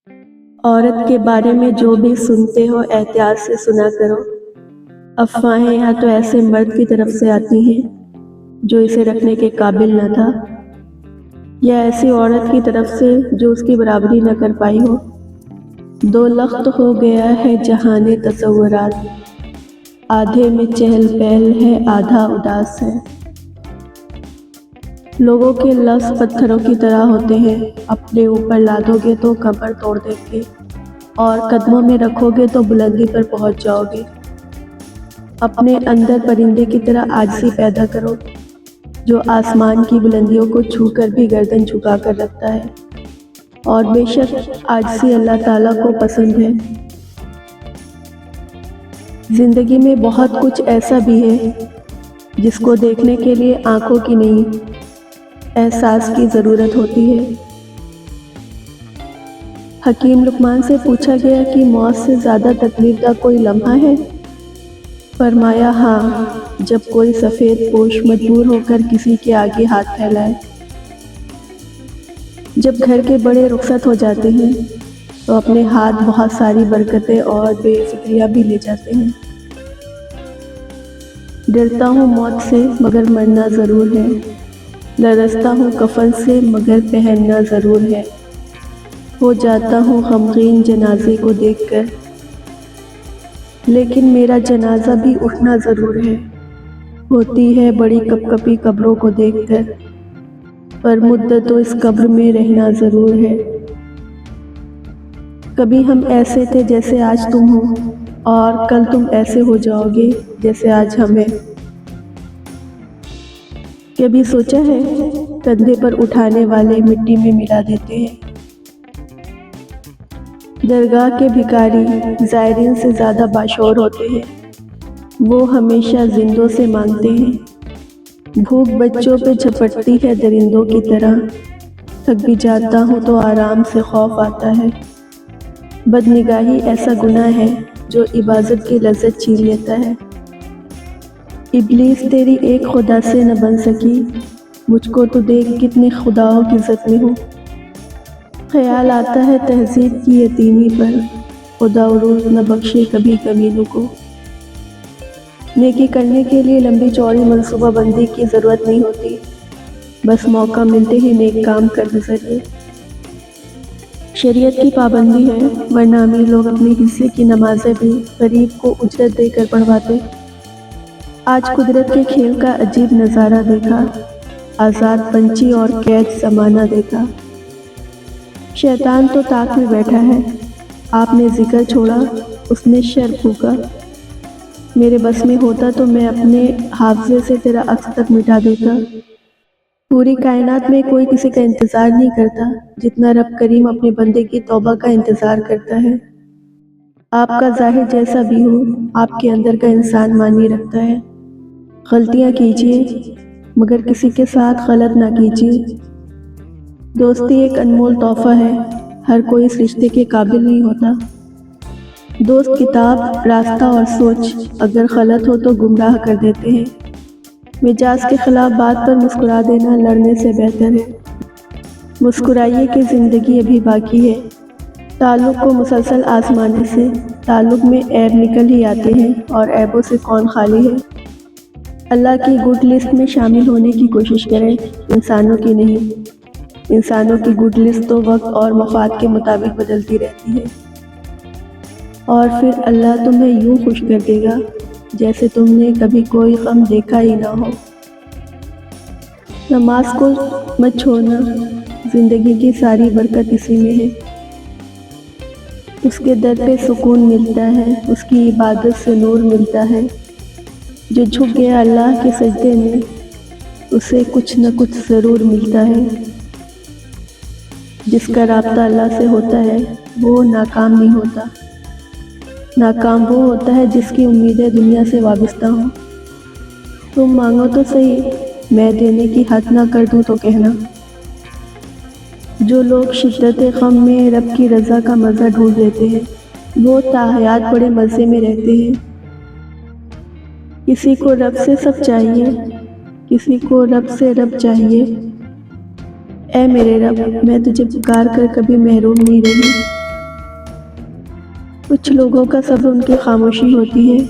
عورت کے بارے میں جو بھی سنتے ہو احتیاط سے سنا کرو۔ افواہیں یا تو ایسے مرد کی طرف سے آتی ہیں جو اسے رکھنے کے قابل نہ تھا، یا ایسی عورت کی طرف سے جو اس کی برابری نہ کر پائی ہو۔ دو لخت ہو گیا ہے جہان تصورات، آدھے میں چہل پہل ہے آدھا اداس ہے۔ لوگوں کے لفظ پتھروں کی طرح ہوتے ہیں، اپنے اوپر لادو گے تو کمر توڑ دیں گے، اور قدموں میں رکھو گے تو بلندی پر پہنچ جاؤ گے۔ اپنے اندر پرندے کی طرح عاجزی پیدا کرو، جو آسمان کی بلندیوں کو چھو کر بھی گردن جھکا کر رکھتا ہے، اور بے شک عاجزی اللہ تعالیٰ کو پسند ہے۔ زندگی میں بہت کچھ ایسا بھی ہے جس کو دیکھنے کے لیے آنکھوں کی نہیں، احساس کی ضرورت ہوتی ہے۔ حکیم لقمان سے پوچھا گیا کہ موت سے زیادہ تکلیف دہ کوئی لمحہ ہے؟ فرمایا ہاں، جب کوئی سفید پوش مجبور ہو کر کسی کے آگے ہاتھ پھیلائے۔ جب گھر کے بڑے رخصت ہو جاتے ہیں تو اپنے ہاتھ بہت ساری برکتیں اور بے فکریاں بھی لے جاتے ہیں۔ ڈرتا ہوں موت سے مگر مرنا ضرور ہے، لرزتا ہوں کفن سے مگر پہننا ضرور ہے۔ ہو جاتا ہوں غمگین جنازے کو دیکھ کر، لیکن میرا جنازہ بھی اٹھنا ضرور ہے۔ ہوتی ہے بڑی کپ کپی قبروں کو دیکھ کر، پر مدت تو اس قبر میں رہنا ضرور ہے۔ کبھی ہم ایسے تھے جیسے آج تم ہو، اور کل تم ایسے ہو جاؤ گے جیسے آج ہم ہیں۔ کبھی سوچا ہے کندھے پر اٹھانے والے مٹی میں ملا دیتے ہیں۔ درگاہ کے بھکاری زائرین سے زیادہ باشعور ہوتے ہیں، وہ ہمیشہ زندوں سے مانگتے ہیں۔ بھوک بچوں پہ جھپٹتی ہے درندوں کی طرح، تھک بھی جاتا ہوں تو آرام سے خوف آتا ہے۔ بدنگاہی ایسا گناہ ہے جو عبادت کی لذت چھین لیتا ہے۔ ابلیس تیری ایک خدا سے نہ بن سکی، مجھ کو تو دیکھ کتنے خداؤں کی عزت میں ہوں۔ خیال آتا ہے تہذیب کی یتیمی پر، خدا عروج نہ بخشے کبھی کمینوں کو۔ نیکی کرنے کے لیے لمبی چوڑی منصوبہ بندی کی ضرورت نہیں ہوتی، بس موقع ملتے ہی نیک کام کر گزریے۔ شریعت کی پابندی ہے، ورنہ امیر لوگ اپنے حصے کی نمازیں بھی غریب کو اجرت دے کر پڑھواتے۔ آج قدرت کے کھیل کا عجیب نظارہ دیکھا، آزاد پنچھی اور قید زمانہ دیکھا۔ شیطان تو طاق میں بیٹھا ہے، آپ نے ذکر چھوڑا، اس نے شر پھونکا۔ میرے بس میں ہوتا تو میں اپنے حافظے سے تیرا عکس تک مٹا دیتا۔ پوری کائنات میں کوئی کسی کا انتظار نہیں کرتا جتنا رب کریم اپنے بندے کی توبہ کا انتظار کرتا ہے۔ آپ کا ظاہر جیسا بھی ہو، آپ کے اندر کا انسان مانی رکھتا ہے۔ غلطیاں کیجیے مگر کسی کے ساتھ غلط نہ کیجیے۔ دوستی ایک انمول تحفہ ہے، ہر کوئی اس رشتے کے قابل نہیں ہوتا۔ دوست کتاب، راستہ اور سوچ اگر غلط ہو تو گمراہ کر دیتے ہیں۔ مزاج کے خلاف بات پر مسکرا دینا لڑنے سے بہتر ہے۔ مسکرائیے کہ زندگی ابھی باقی ہے۔ تعلق کو مسلسل آزمانے سے تعلق میں عیب نکل ہی آتے ہیں، اور عیبوں سے کون خالی ہے۔ اللہ کی گڈ لسٹ میں شامل ہونے کی کوشش کریں، انسانوں کی نہیں۔ انسانوں کی گڈ لسٹ تو وقت اور مفاد کے مطابق بدلتی رہتی ہے، اور پھر اللہ تمہیں یوں خوش کر دے گا جیسے تم نے کبھی کوئی غم دیکھا ہی نہ ہو۔ نماز کو مت چھوڑنا، زندگی کی ساری برکت اسی میں ہے۔ اس کے در پہ سکون ملتا ہے، اس کی عبادت سے نور ملتا ہے۔ جو جھک گیا اللہ کے سجدے میں، اسے کچھ نہ کچھ ضرور ملتا ہے۔ جس کا رابطہ اللہ سے ہوتا ہے وہ ناکام نہیں ہوتا۔ ناکام وہ ہوتا ہے جس کی امیدیں دنیا سے وابستہ ہوں۔ تم مانگو تو صحیح، میں دینے کی حد نہ کر دوں تو کہنا۔ جو لوگ شدت غم میں رب کی رضا کا مزہ ڈھونڈ لیتے ہیں، وہ تاحیات بڑے مزے میں رہتے ہیں۔ کسی کو رب سے سب چاہیے، کسی کو رب سے رب چاہیے۔ اے میرے رب، میں تجھے پکار کر کبھی محروم نہیں رہی، کچھ لوگوں کا صبر ان کی خاموشی ہوتی ہے،